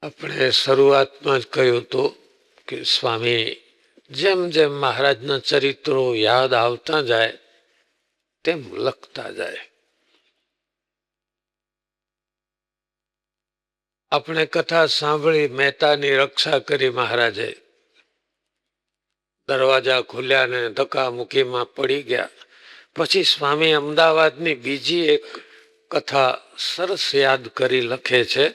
આપણે શરૂઆતમાં જ કહ્યું હતું કે સ્વામી જેમ જેમ મહારાજના ચરિત્રો યાદ આવતા જાય તેમ લખતા જાય. આપણે કથા સાંભળી, મહેતાની રક્ષા કરી મહારાજે. દરવાજા ખુલ્યા ને ધક્કા મૂકીમાં પડી ગયા. પછી સ્વામી અમદાવાદની બીજી એક કથા સરસ યાદ કરી લખે છે.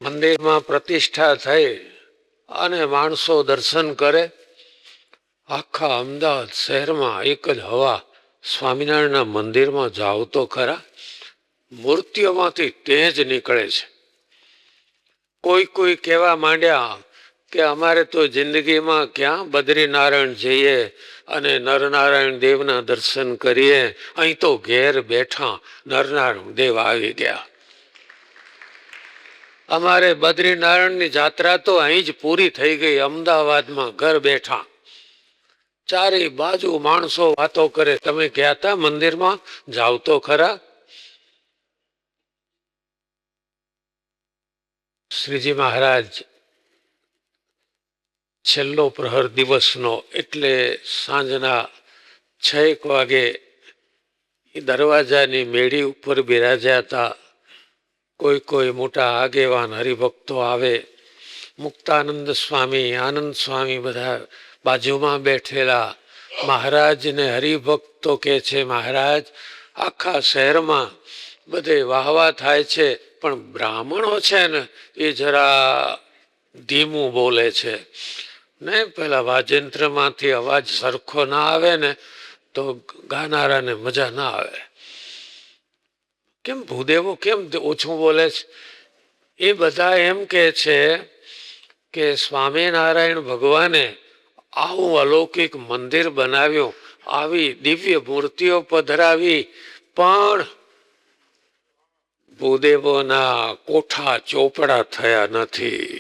મંદિરમાં પ્રતિષ્ઠા થઈ અને માણસો દર્શન કરે. આખા અમદાવાદ શહેરમાં એક જ હવા, સ્વામિનારાયણના મંદિરમાં જાઓ તો ખરા. મૂર્તિઓમાંથી તેજ નીકળે છે. કોઈ કહેવા માંડ્યા કે અમારે તો જિંદગીમાં ક્યાં બદ્રીનારાયણ જઈએ અને નરનારાયણ દેવના દર્શન કરીએ, અહીં તો ઘેર બેઠા નરનારાયણ દેવ આવી ગયા. અમારે બદ્રીનારાયણની જાત્રા તો અહીં જ પૂરી થઈ ગઈ, અમદાવાદમાં ઘર બેઠા. ચારે બાજુ માણસો વાતો કરે, તમે ગયા હતા મંદિરમાં, જાવ તો ખરા. શ્રીજી મહારાજ છેલ્લો પ્રહર દિવસનો એટલે સાંજના 6 વાગે દરવાજાની મેળી ઉપર બિરાજ્યા હતા. કોઈ મોટા આગેવાન હરિભક્તો આવે. મુક્તાનંદ સ્વામી, આનંદ સ્વામી બધા બાજુમાં બેઠેલા. મહારાજને હરિભક્તો કે છે, મહારાજ આખા શહેરમાં બધે વાહવા થાય છે, પણ બ્રાહ્મણો છે ને એ જરા ધીમું બોલે છે ને, પેલા વાજિંત્રમાંથી અવાજ સરખો ના આવે ને તો ગાનારાને મજા ના આવે. કેમ ભૂદેવો કેમ ઓછું બોલે છે? એ બધા એમ કે છે કે સ્વામિનારાયણ ભગવાને આવું અલૌકિક મંદિર બનાવ્યું, આવી દિવ્ય મૂર્તિઓ પધરાવી, પણ ભૂદેવોના કોઠા ચોપડા થયા નથી.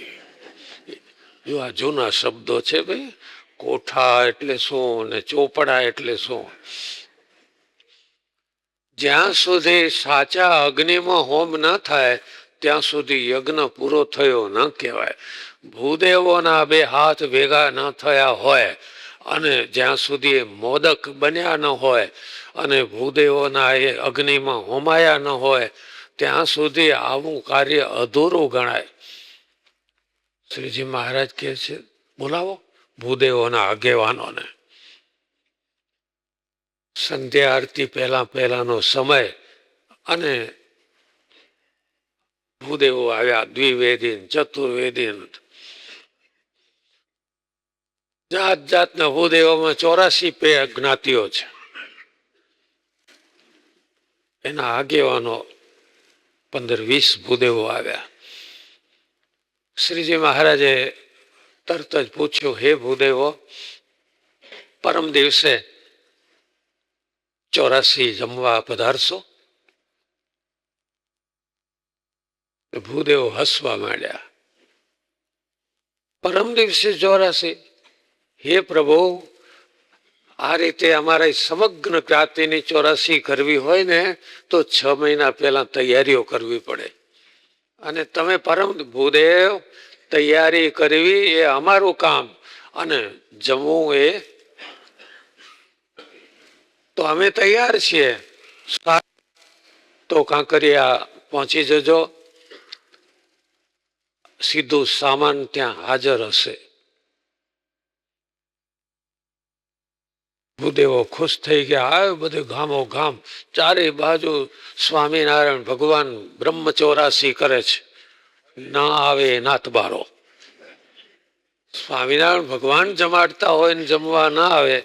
જો આ જૂના શબ્દો છે ભાઈ. કોઠા એટલે શું ને ચોપડા એટલે શું? જ્યાં સુધી સાચા અગ્નિમાં હોમ ન થાય ત્યાં સુધી યજ્ઞ પૂરો થયો ન કહેવાય. ભૂદેવોના 2 હાથ ભેગા ન થયા હોય અને જ્યાં સુધી મોદક બન્યા ન હોય અને ભૂદેવોના એ અગ્નિમાં હોમાયા ન હોય ત્યાં સુધી આવું કાર્ય અધૂરું ગણાય. શ્રીજી મહારાજ કહે છે, બોલાવો ભૂદેવોના આગેવાનોને. સંધ્યા આરતી પહેલાનો સમય અને ભૂદેવો આવ્યા. દ્વિવેદીન, ચતુર્વેદીન, જાત જાતના ભૂદેવોમાં 84 જ્ઞાતિઓ છે. એના આગેવાનો 15-20 ભૂદેવો આવ્યા. શ્રીજી મહારાજે તરત જ પૂછ્યું, હે ભૂદેવો, પરમ દિવસે 84 જમવા પધારશો? ભૂદેવો હસવા માંડ્યા. પરમ દિવસે 84? હે પ્રભુ, આ રીતે અમારે સમગ્ર જ્ઞાતિની 84 કરવી હોય ને તો 6 મહિના પહેલા તૈયારીઓ કરવી પડે. અને તમે પરમ ભૂદેવ, તૈયારી કરવી એ અમારું કામ અને જમવું એ તો અમે તૈયાર છીએ. તો કાંકરિયા પહોંચી જજો, સીધું સામાન ત્યાં હાજર હશે. ભૂદેવો ખુશ થઈ ગયા. આવે બધું ગામો ગામ, ચારે બાજુ સ્વામિનારાયણ ભગવાન બ્રહ્મ 84 કરે છે. ના આવે નાતબારો. સ્વામિનારાયણ ભગવાન જમાડતા હોય ને જમવા ના આવે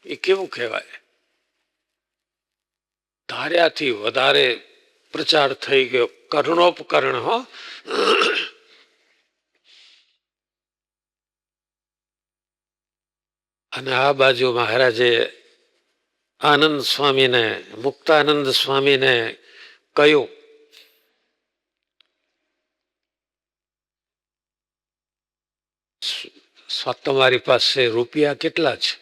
એ કેવું કહેવાય? ધાર્યાથી વધારે પ્રચાર થઈ ગયો. કર્ણોપકર્ણ. હો અને આ બાજુ મહારાજે આનંદ સ્વામીને, મુક્તાનંદ સ્વામીને કહ્યું, તમારી પાસે રૂપિયા કેટલા છે?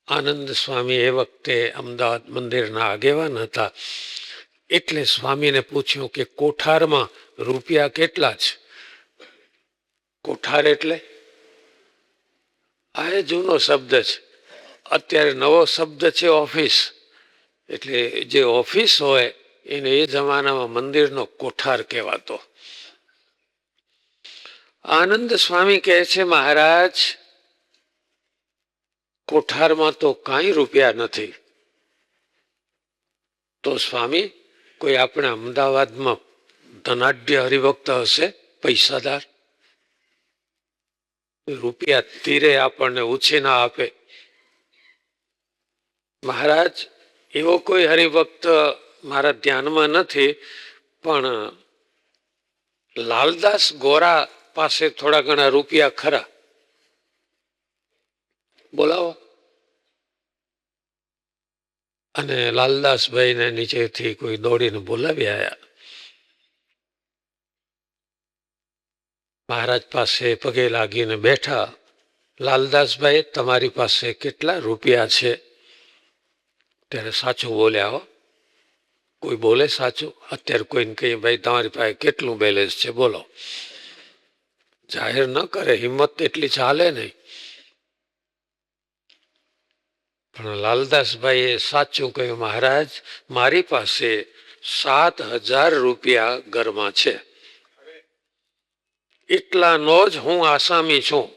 આનંદ સ્વામી એ વખતે અમદાવાદ મંદિરના આગેવાન હતા. એટલે સ્વામીને પૂછ્યું કે કોઠારમાં રૂપિયા કેટલા છે? કોઠાર એટલે આ જૂનો શબ્દ છે. અત્યારે નવો શબ્દ છે ઓફિસ. એટલે જે ઓફિસ હોય એને એ જમાનામાં મંદિરનો કોઠાર કહેવાતો. આનંદ સ્વામી કહે છે, મહારાજ કોઠારમાં તો કાંઈ રૂપિયા નથી. તો સ્વામી, કોઈ આપણે અમદાવાદમાં ધનાઢ્ય હરિભક્ત હશે, પૈસાદાર, રૂપિયા તીરે આપણને ઉછીના આપે? મહારાજ એવો કોઈ હરિભક્ત મારા ધ્યાનમાં નથી, પણ લાલદાસ ગોરા પાસે થોડા ઘણા રૂપિયા ખરા. બોલાવો. અને લાલદાસભાઈને નીચેથી કોઈ દોડીને બોલાવી આવ્યા. મહારાજ પાસે પગે લાગીને બેઠા. લાલદાસભાઈ, તમારી પાસે કેટલા રૂપિયા છે? ત્યારે સાચું બોલ્યા. હો, કોઈ બોલે સાચું? અત્યારે કોઈને કહીએ, ભાઈ તમારી પાસે કેટલું બેલેન્સ છે, બોલો. જાહેર ન કરે, હિંમત એટલી ચાલે નહીં. પણ લાલદાસભાઈએ સાચું કહ્યું, મહારાજ મારી પાસે 7,000 રૂપિયા ઘરમાં છે. એટલાનો જ હું આસામી છું.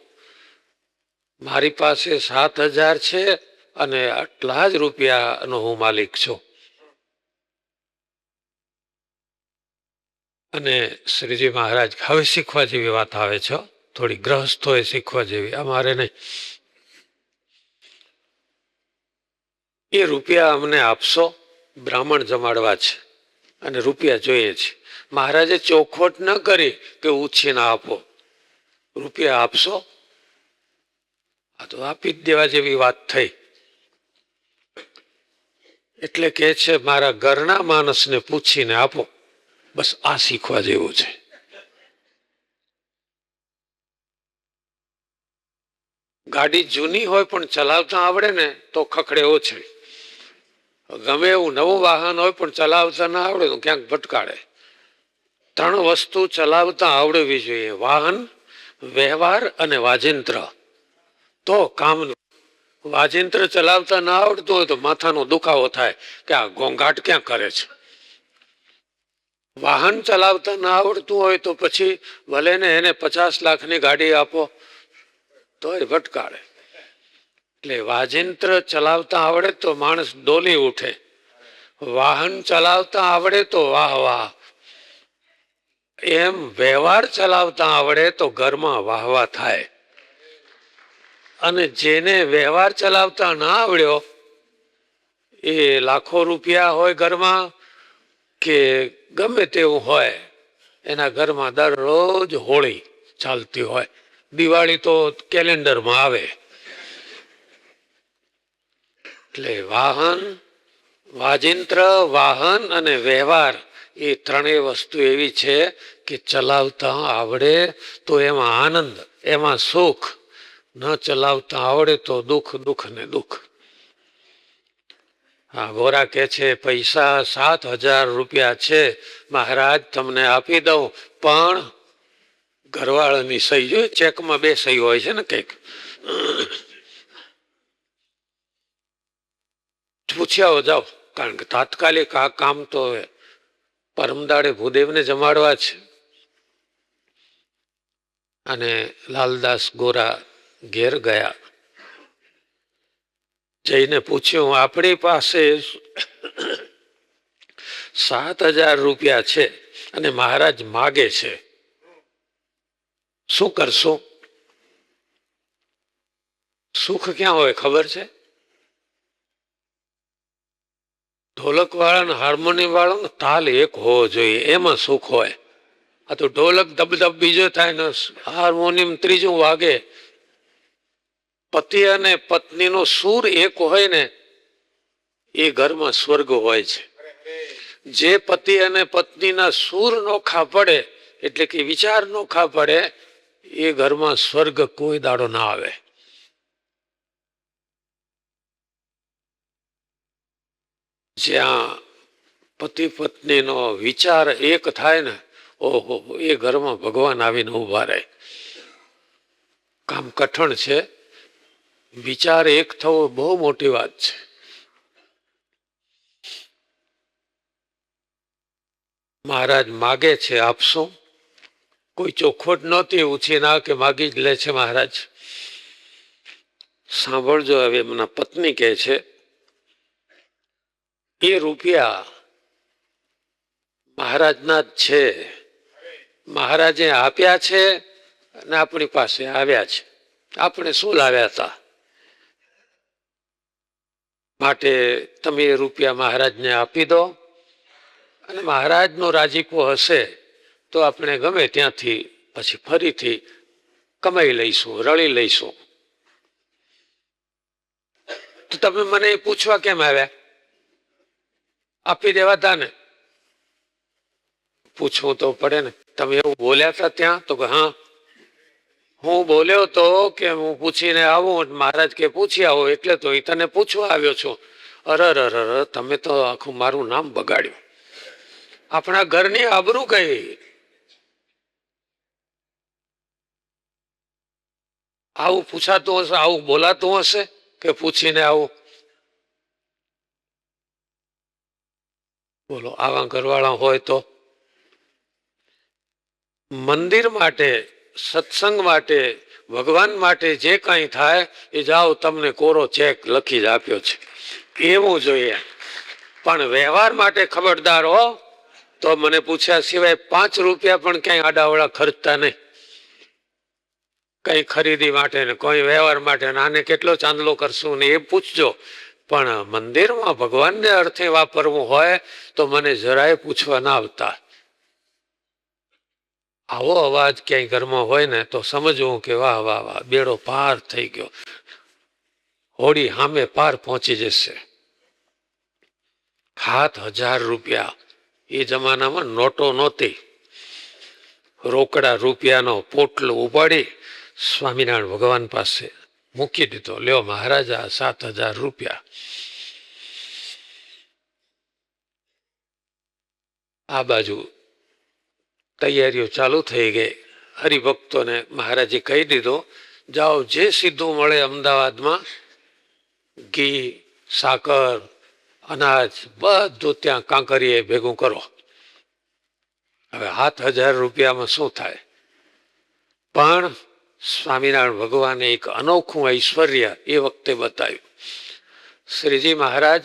મારી પાસે 7,000 છે અને આટલા જ રૂપિયાનો હું માલિક છું. અને શ્રીજી મહારાજ, હવે શીખવા જેવી વાત આવે છે, થોડી ગ્રહસ્થોએ શીખવા જેવી, અમારે નહીં. એ રૂપિયા અમને આપશો? બ્રાહ્મણ જમાડવા છે અને રૂપિયા જોઈએ છે. મહારાજે ચોખવટ ન કરી કે ઉછીને આપો. રૂપિયા આપશો? આ તો આપી જ દેવા જેવી વાત થઈ. એટલે કે છે, મારા ઘરના માણસને પૂછીને આપો. બસ આ શીખવા જેવું છે. ગાડી જૂની હોય પણ ચલાવતા આવડે ને તો ખખડે ઓછે. ગમે એવું નવું વાહન હોય પણ ચલાવતા ના આવડે તો ક્યાંક ભટકાડે. 3 વસ્તુ ચલાવતા આવડવી જોઈએ: વાહન, વ્યવહાર અને વાજિંત્ર. તો કામનું. વાજિંત્ર ચલાવતા ના આવડતું હોય તો માથાનો દુખાવો થાય કે આ ઘોંઘાટ ક્યાં કરે છે. વાહન ચલાવતા ના આવડતું હોય તો પછી ભલે ને એને 50 લાખની ગાડી આપો તોય ભટકાડે. એટલે વાજિંત્ર ચલાવતા આવડે તો માણસ ડોલી ઉઠે. વાહન ચલાવતા આવડે તો વાહ વાહ. એમ વ્યવહાર ચલાવતા આવડે તો ઘરમાં વાહવા થાય. અને જેને વ્યવહાર ચલાવતા ના આવડ્યો એ લાખો રૂપિયા હોય ઘરમાં કે ગમે તેવું હોય, એના ઘરમાં દરરોજ હોળી ચાલતી હોય. દિવાળી તો કેલેન્ડરમાં આવે. એટલે વાહન, વાજિંત્ર, વાહન અને વ્યવહાર એ 3 વસ્તુ એવી છે કે ચલાવતા આવડે તો એમાં આનંદ, એમાં સુખ. ન ચલાવતા આવડે તો દુઃખ, દુઃખ ને દુઃખ. હા, ગોરા કે છે, પૈસા 7,000 રૂપિયા છે મહારાજ, તમને આપી દઉં, પણ ઘરવાળાની સહી જોઈએ. ચેકમાં 2 સહી હોય છે ને કંઈક. પૂછ્યા જાઓ, કારણ કે તાત્કાલિક આ કામ તો પરમદાડે ભૂદેવને જમાડવા છે. અને લાલદાસ ગોરા ઘેર ગયા. જઈને પૂછ્યું, આપણી પાસે 7,000 રૂપિયા છે અને મહારાજ માગે છે, શું કરશો? સુખ ક્યાં હોય ખબર છે? ઢોલક વાળા ને હાર્મોનિયમ વાળા ને તાલ એક હોવો જોઈએ, એમાં સુખ હોય. આ તો ઢોલક ધબધબ બીજો થાય ને હાર્મોનિયમ ત્રીજું વાગે. પતિ અને પત્નીનો સૂર એક હોય ને એ ઘરમાં સ્વર્ગ હોય છે. જે પતિ અને પત્નીના સૂર નોખા પડે, એટલે કે વિચાર નોખા પડે, એ ઘરમાં સ્વર્ગ કોઈ દાડો ના આવે. જ્યાં પતિ પત્નીનો વિચાર એક થાય ને, ઓહો, એ ઘરમાં ભગવાન આવીને ઉભા રહે. કામ કઠણ છે, વિચાર એક થવો બહુ મોટી વાત છે. મહારાજ માગે છે, આપશો? કોઈ ચોખવટ નહોતી, ઉછી ના કે માગી જ લે છે મહારાજ. સાંભળજો, હવે એમના પત્ની કહે છે, એ રૂપિયા મહારાજના જ છે, મહારાજે આપ્યા છે અને આપણી પાસે આવ્યા છે. આપણે શું લાવ્યા હતા? માટે તમે એ રૂપિયા મહારાજને આપી દો, અને મહારાજનો રાજીપો હશે તો આપણે ગમે ત્યાંથી પછી ફરીથી કમાઈ લઈશું, રળી લઈશું. તો તમે મને પૂછવા કેમ આવ્યા? આપી દેવાતા ને. પૂછવું તો પડે ને. તમે એવું બોલ્યા હતા ત્યાં? તો હા, હું બોલ્યો તો કે હું પૂછીને આવું, મહારાજ કે પૂછી આવો, એટલે તો એ તને પૂછવા આવ્યો છું. અરર, તમે તો આખું મારું નામ બગાડ્યું, આપણા ઘરની આબરૂ ગઈ. આવું પૂછાતું હશે, આવું બોલાતું હશે કે પૂછીને આવું? બોલો, આવા ઘરવાળા હોય તો? મંદિર માટે, સત્સંગ માટે, ભગવાન માટે જે કાંઈ થાય એ જાઓ, તમને કોરો ચેક લખી જ આપ્યો છે, એવું જોઈએ. પણ વ્યવહાર માટે ખબરદાર હો. તો મને પૂછ્યા સિવાય 5 રૂપિયા પણ ક્યાંય આડાવડા ખર્ચતા નહીં. કઈ ખરીદી માટે ને કોઈ વ્યવહાર માટે, આને કેટલો ચાંદલો કરશું ને એ પૂછજો. પણ મંદિરમાં ભગવાનને અર્થે વાપરવું હોય તો મને જરાય પૂછવા ના આવતા. આવો અવાજ ક્યાંય ઘરમાં હોય ને તો સમજવું કે વાહ વાહ વાહ, બેડો પાર થઈ ગયો, હોડી સામે પાર પહોંચી જશે. 7,000 રૂપિયા. એ જમાનામાં નોટો નહોતી. રોકડા રૂપિયાનો પોટલો ઉપાડી સ્વામિનારાયણ ભગવાન પાસે મૂકી દીધો. લ્યો મહારાજા, 7,000 રૂપિયા. આ બાજુ તૈયારીઓ ચાલુ થઈ ગઈ. હરિભક્તોને મહારાજે કહી દીધો, જાઓ, જે સીધું મળે અમદાવાદમાં, ઘી, સાકર, અનાજ, બધું ત્યાં કાંકરીએ ભેગું કરો. હવે 7,000 રૂપિયામાં શું થાય? પણ સ્વામિનારાયણ ભગવાને એક અનોખું ઐશ્વર્ય એ વખતે બતાવ્યું. શ્રીજી મહારાજ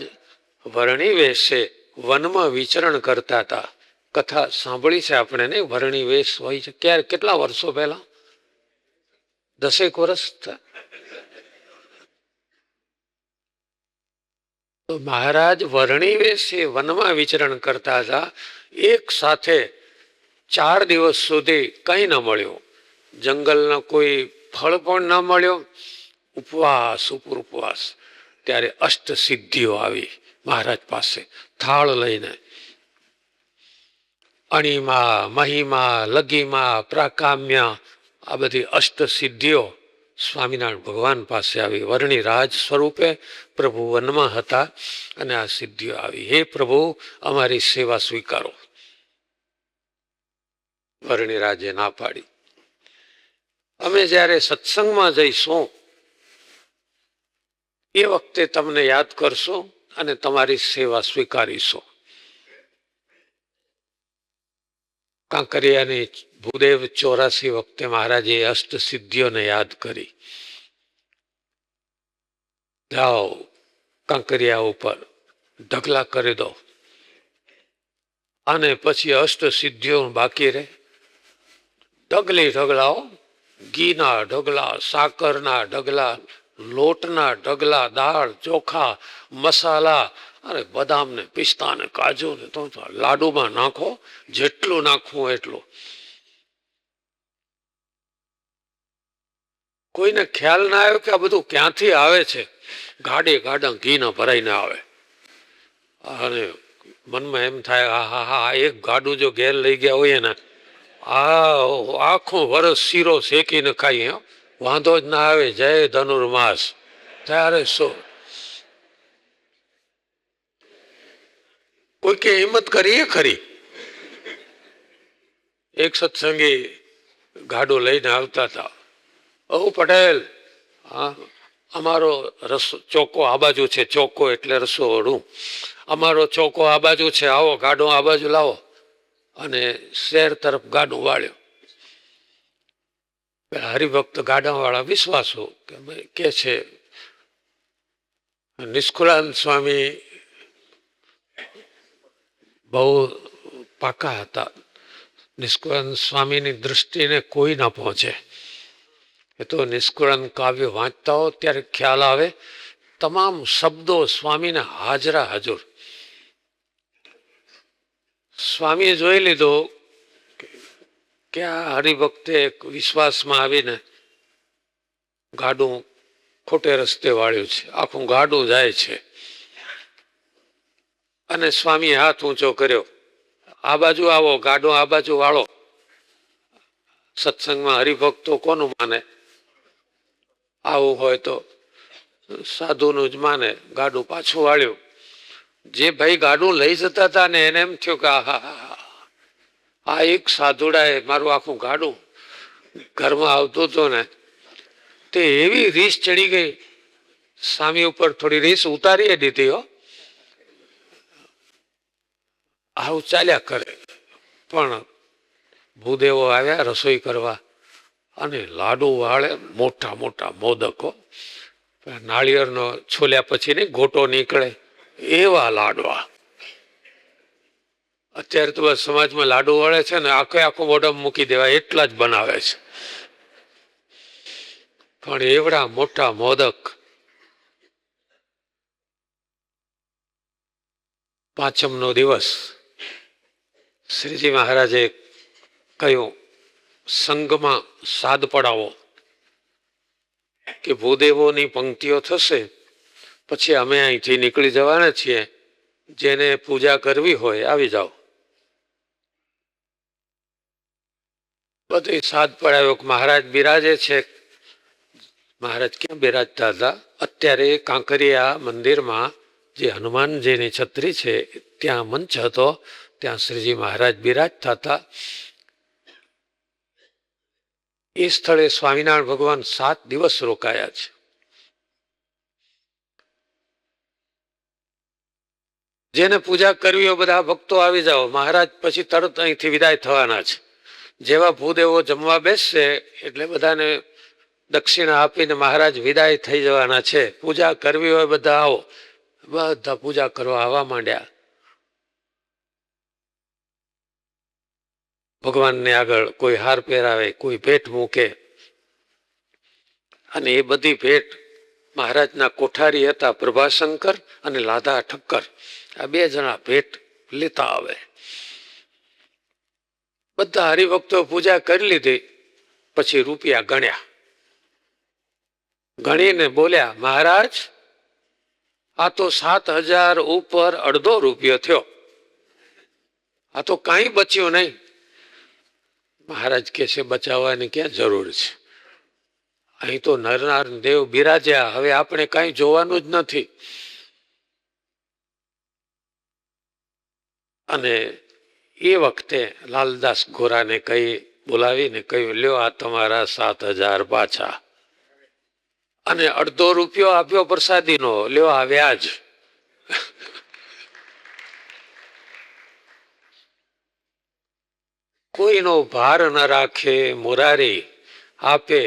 વરણી વેશે વનમાં વિચરણ કરતા હતા. કથા સાંભળી છે આપણે ને, વરણી વેશ હોય છે. ક્યારે, કેટલા વર્ષો પહેલા? 10 વર્ષ. તો મહારાજ વરણી વેશે વનમાં વિચરણ કરતા હતા. એક સાથે 4 દિવસ સુધી કંઈ ન મળ્યું. જંગલનો કોઈ ફળ પણ ન મળ્યો. ઉપવાસ ઉપર ઉપવાસ. ત્યારે અષ્ટ સિદ્ધિઓ આવી મહારાજ પાસે થાળ લઈને. અણિમા, મહિમા, લગીમા, પ્રાકામ્ય, આ બધી અષ્ટ સિદ્ધિઓ સ્વામિનારાયણ ભગવાન પાસે આવી. વર્ણિરાજ સ્વરૂપે પ્રભુ વનમાં હતા અને આ સિદ્ધિઓ આવી. હે પ્રભુ, અમારી સેવા સ્વીકારો. વર્ણિરાજે ના પાડી. અમે જ્યારે સત્સંગમાં જઈશું એ વખતે તમને યાદ કરશો અને તમારી સેવા સ્વીકારીશું. કાંકરિયાની ભૂદેવ 84 વખતે મહારાજે અષ્ટ સિદ્ધિઓને યાદ કરી. જાઓ, કાંકરિયા ઉપર ઢગલા કરી દો, અને પછી અષ્ટ સિદ્ધિઓ બાકી રહે. ઢગલી ઢગલાઓ, ઘીના ઢગલા, સાકરના ઢગલા, લોટના ઢગલા, દાળ, ચોખા, મસાલા, અને બદામ ને પિસ્તા ને કાજુ ને તો લાડુમાં નાખો, જેટલું નાખવું એટલું. કોઈને ખ્યાલ ના આવ્યો કે આ બધું ક્યાંથી આવે છે. ગાડે ગાડા ઘી ના ભરાઈને આવે. અને મનમાં એમ થાય, હા હા, એક ગાડું જો ઘેર લઈ ગયા હોય ને, આખું વરસ શીરો શેકીને ખાઈએ, વાંધો જ ના આવે. જય ધનુર્માસ. ત્યારે શું કોઈકે હિંમત કરીએ ખરી. એક સત્સંગી ગાડું લઈને આવતા હતા. ઓ પટેલ, હા, અમારો રસો ચોકો આ બાજુ છે. ચોકો એટલે રસોડું. અમારો ચોકો આ બાજુ છે, આવો ગાડું આ બાજુ લાવો. અને શહેર તરફ ગાડું વાળ્યું. હરિભક્ત ગાડાવાળા વિશ્વાસો કે છે નિષ્કુળાનંદ સ્વામી બહુ પાકા હતા. નિષ્કુળાનંદ સ્વામીની દૃષ્ટિને કોઈ ના પહોંચે. એ તો નિષ્કુળાનંદ કાવ્ય વાંચતા હો ત્યારે ખ્યાલ આવે, તમામ શબ્દો સ્વામીને હાજરા હાજર. સ્વામીએ જોઈ લીધો કે આ હરિભક્તે વિશ્વાસમાં આવીને ગાડું ખોટે રસ્તે વાળ્યું છે, આખું ગાડું જાય છે. અને સ્વામીએ હાથ ઊંચો કર્યો, આ બાજુ આવો, ગાડો આ બાજુ વાળો. સત્સંગમાં હરિભક્તો કોનું માને? આવું હોય તો સાધુનું જ માને. ગાડું પાછું વાળ્યું. જે ભાઈ ગાડું લઈ જતા હતા ને એને એમ થયું કે આ એક સાધુડાએ મારું આખું ગાડું ઘરમાં આવતું હતું ને, તે એવી રીસ ચડી ગઈ. સ્વામી ઉપર થોડી રીસ ઉતારી દીધી. હો, આવું ચાલ્યા કરે. પણ ભૂદેવો આવ્યા રસોઈ કરવા અને લાડુ વાળે, મોટા મોટા મોદકો. નાળિયેરનો છોલ્યા પછી ને ગોટો નીકળે એવા લાડવા. અત્યારે તો બસ સમાજમાં લાડુ વળે છે ને આખું મોઢામાં મૂકી દેવાય એટલા જ બનાવે છે. પણ એવડા મોટા મોદક. પાંચમનો દિવસ શ્રીજી મહારાજે કહ્યું, સંઘમાં સાદ પડાવો કે ભૂદેવોની પંક્તિઓ થશે પછી અમે અહીંથી નીકળી જવાના છીએ. જેને પૂજા કરવી હોય આવી જાઓ. બધું સાદ પડાવ્યો. મહારાજ બિરાજે છે. મહારાજ ક્યાં બિરાજતા હતા? અત્યારે કાંકરિયા મંદિરમાં જે હનુમાનજીની છત્રી છે ત્યાં મંચ હતો, ત્યાં શ્રીજી મહારાજ બિરાજતા હતા. એ સ્થળે સ્વામિનારાયણ ભગવાન 7 દિવસ રોકાયા છે. જેને પૂજા કરવી હોય બધા ભક્તો આવી જાઓ. મહારાજ પછી તરત અહીંથી વિદાય થવાના છે. જેવા ભૂદેવો જમવા બેસશે એટલે બધાને દક્ષિણા આપીને મહારાજ વિદાય થઈ જવાના છે. પૂજા કરવી હોય બધા આવો. બધા પૂજા કરવા આવવા માંડ્યા. ભગવાનને આગળ કોઈ હાર પહેરાવે, કોઈ ભેટ મૂકે. અને એ બધી ભેટ મહારાજના કોઠારી હતા પ્રભાશંકર અને લાધા ઠક્કર. આ 2 જણા ભેટ લેતા આવે. બધા હરિભક્તો પૂજા કરી લીધી. પછી રૂપિયા ગણ્યા. ગણીને બોલ્યા, મહારાજ આ તો 7,000 ઉપર અડધો રૂપિયો થયો. આ તો કાંઈ બચ્યું નહીં. મહારાજ કહે છે, બચાવવાની ક્યાં જરૂર છે? અહીં તો નરનાર દેવ બિરાજ્યા. હવે આપણે કાંઈ જોવાનું જ નથી. અને એ વખતે લાલદાસ ગોરાને બોલાવીને કહ્યું, લ્યો આ તમારા 7,000 પાછા. અને અડધો રૂપિયો આપ્યો પ્રસાદીનો, લ્યો આ વ્યાજ. કોઈનો ભાર ન રાખે મુરારી, આપે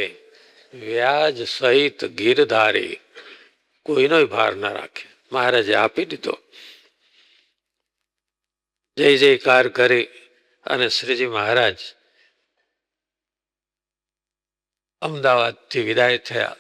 વ્યાજ સહિત ગીરધારી. કોઈનો ભાર ન રાખે. મહારાજે આપી દીધો. જય જયકાર કરી અને શ્રીજી મહારાજ અમદાવાદથી વિદાય થયા.